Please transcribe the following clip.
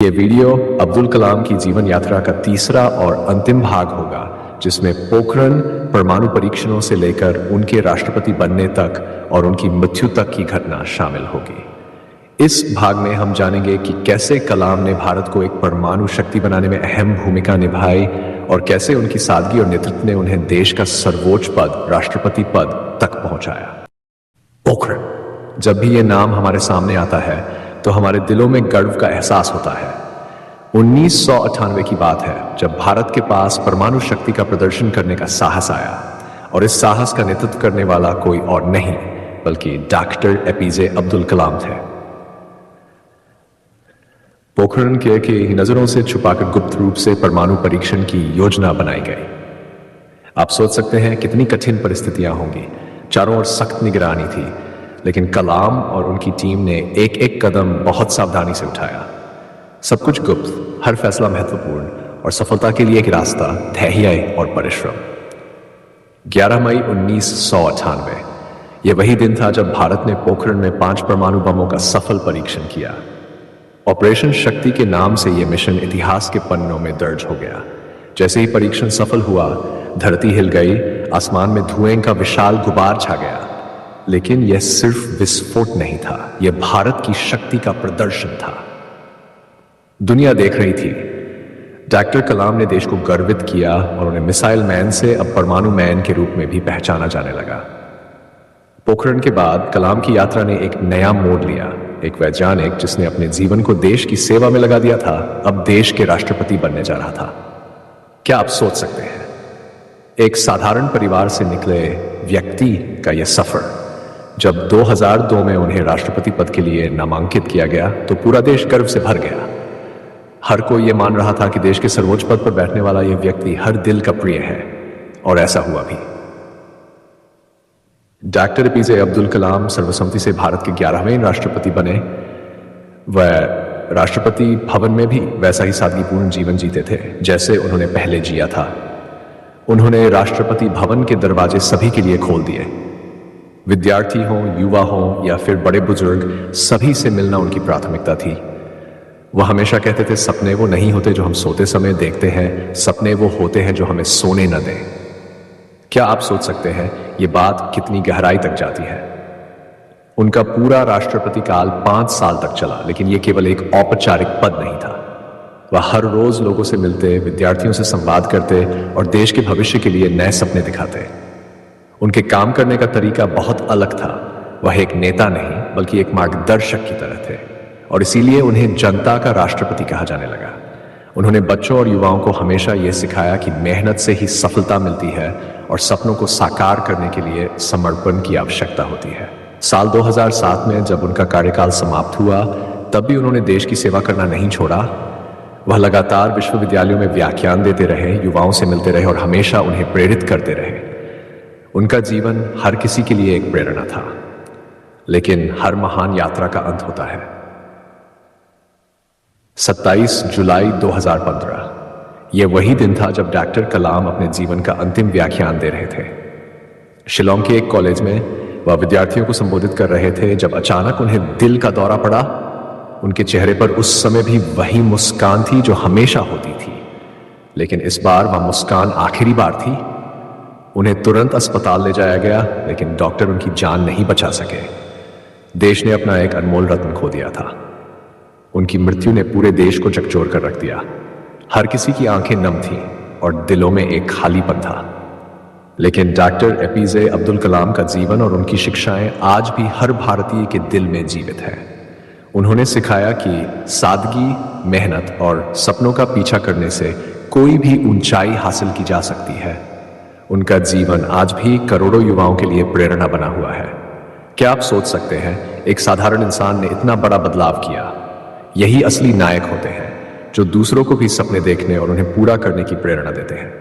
ये वीडियो अब्दुल कलाम की जीवन यात्रा का तीसरा और अंतिम भाग होगा, जिसमें पोखरण परमाणु परीक्षणों से लेकर उनके राष्ट्रपति बनने तक और उनकी मृत्यु तक की घटना शामिल होगी। इस भाग में हम जानेंगे कि कैसे कलाम ने भारत को एक परमाणु शक्ति बनाने में अहम भूमिका निभाई और कैसे उनकी सादगी और नेतृत्व ने उन्हें देश का सर्वोच्च पद, राष्ट्रपति पद तक पहुंचाया। पोखरण, जब भी ये नाम हमारे सामने आता है तो हमारे दिलों में गर्व का एहसास होता है। 1998 की बात है जब भारत के पास परमाणु शक्ति का प्रदर्शन करने का साहस आया, और इस साहस का नेतृत्व करने वाला कोई और नहीं बल्कि डॉक्टर एपीजे अब्दुल कलाम थे। पोखरण की नजरों से छुपाकर गुप्त रूप से परमाणु परीक्षण की योजना बनाई गई। आप सोच सकते हैं कितनी कठिन परिस्थितियां होंगी। चारों ओर सख्त निगरानी थी, लेकिन कलाम और उनकी टीम ने एक एक कदम बहुत सावधानी से उठाया। सब कुछ गुप्त, हर फैसला महत्वपूर्ण, और सफलता के लिए एक रास्ता, धैर्य और परिश्रम। 11 मई 1998 यह वही दिन था जब भारत ने पोखरण में 5 परमाणु बमों का सफल परीक्षण किया। ऑपरेशन शक्ति के नाम से यह मिशन इतिहास के पन्नों में दर्ज हो गया। जैसे ही परीक्षण सफल हुआ, धरती हिल गई, आसमान में धुएं का विशाल गुबार छा गया। लेकिन यह सिर्फ विस्फोट नहीं था, यह भारत की शक्ति का प्रदर्शन था। दुनिया देख रही थी। डॉक्टर कलाम ने देश को गर्वित किया और उन्हें मिसाइल मैन से अब परमाणु मैन के रूप में भी पहचाना जाने लगा। पोखरण के बाद कलाम की यात्रा ने एक नया मोड़ लिया। एक वैज्ञानिक जिसने अपने जीवन को देश की सेवा में लगा दिया था, अब देश के राष्ट्रपति बनने जा रहा था। क्या आप सोच सकते हैं, एक साधारण परिवार से निकले व्यक्ति का यह सफर। जब 2002 में उन्हें राष्ट्रपति पद के लिए नामांकित किया गया तो पूरा देश गर्व से भर गया। हर कोई यह मान रहा था कि देश के सर्वोच्च पद पर बैठने वाला यह व्यक्ति हर दिल का प्रिय है, और ऐसा हुआ भी। डॉक्टर एपीजे अब्दुल कलाम सर्वसम्मति से भारत के 11वें राष्ट्रपति बने। वह राष्ट्रपति भवन में भी वैसा ही सादगीपूर्ण जीवन जीते थे जैसे उन्होंने पहले जिया था। उन्होंने राष्ट्रपति भवन के दरवाजे सभी के लिए खोल दिए। विद्यार्थी हों, युवा हों या फिर बड़े बुजुर्ग, सभी से मिलना उनकी प्राथमिकता थी। वह हमेशा कहते थे, सपने वो नहीं होते जो हम सोते समय देखते हैं, सपने वो होते हैं जो हमें सोने न दें। क्या आप सोच सकते हैं ये बात कितनी गहराई तक जाती है। उनका पूरा राष्ट्रपति काल 5 साल तक चला, लेकिन यह केवल एक औपचारिक पद नहीं था। वह हर रोज लोगों से मिलते, विद्यार्थियों से संवाद करते और देश के भविष्य के लिए नए सपने दिखाते। उनके काम करने का तरीका बहुत अलग था। वह एक नेता नहीं बल्कि एक मार्गदर्शक की तरह थे, और इसीलिए उन्हें जनता का राष्ट्रपति कहा जाने लगा। उन्होंने बच्चों और युवाओं को हमेशा यह सिखाया कि मेहनत से ही सफलता मिलती है और सपनों को साकार करने के लिए समर्पण की आवश्यकता होती है। साल 2007 में जब उनका कार्यकाल समाप्त हुआ, तब भी उन्होंने देश की सेवा करना नहीं छोड़ा। वह लगातार विश्वविद्यालयों में व्याख्यान देते रहे, युवाओं से मिलते रहे और हमेशा उन्हें प्रेरित करते रहे। उनका जीवन हर किसी के लिए एक प्रेरणा था, लेकिन हर महान यात्रा का अंत होता है। 27 जुलाई 2015 यह वही दिन था जब डॉक्टर कलाम अपने जीवन का अंतिम व्याख्यान दे रहे थे। शिलोंग के एक कॉलेज में वह विद्यार्थियों को संबोधित कर रहे थे जब अचानक उन्हें दिल का दौरा पड़ा। उनके चेहरे पर उस समय भी वही मुस्कान थी जो हमेशा होती थी, लेकिन इस बार वह मुस्कान आखिरी बार थी। उन्हें तुरंत अस्पताल ले जाया गया, लेकिन डॉक्टर उनकी जान नहीं बचा सके। देश ने अपना एक अनमोल रत्न खो दिया था। उनकी मृत्यु ने पूरे देश को झकझोर कर रख दिया। हर किसी की आंखें नम थीं और दिलों में एक खालीपन था। लेकिन डॉक्टर एपीजे अब्दुल कलाम का जीवन और उनकी शिक्षाएं आज भी हर भारतीय के दिल में जीवित है। उन्होंने सिखाया कि सादगी, मेहनत और सपनों का पीछा करने से कोई भी ऊंचाई हासिल की जा सकती है। उनका जीवन आज भी करोड़ों युवाओं के लिए प्रेरणा बना हुआ है। क्या आप सोच सकते हैं, एक साधारण इंसान ने इतना बड़ा बदलाव किया। यही असली नायक होते हैं, जो दूसरों को भी सपने देखने और उन्हें पूरा करने की प्रेरणा देते हैं।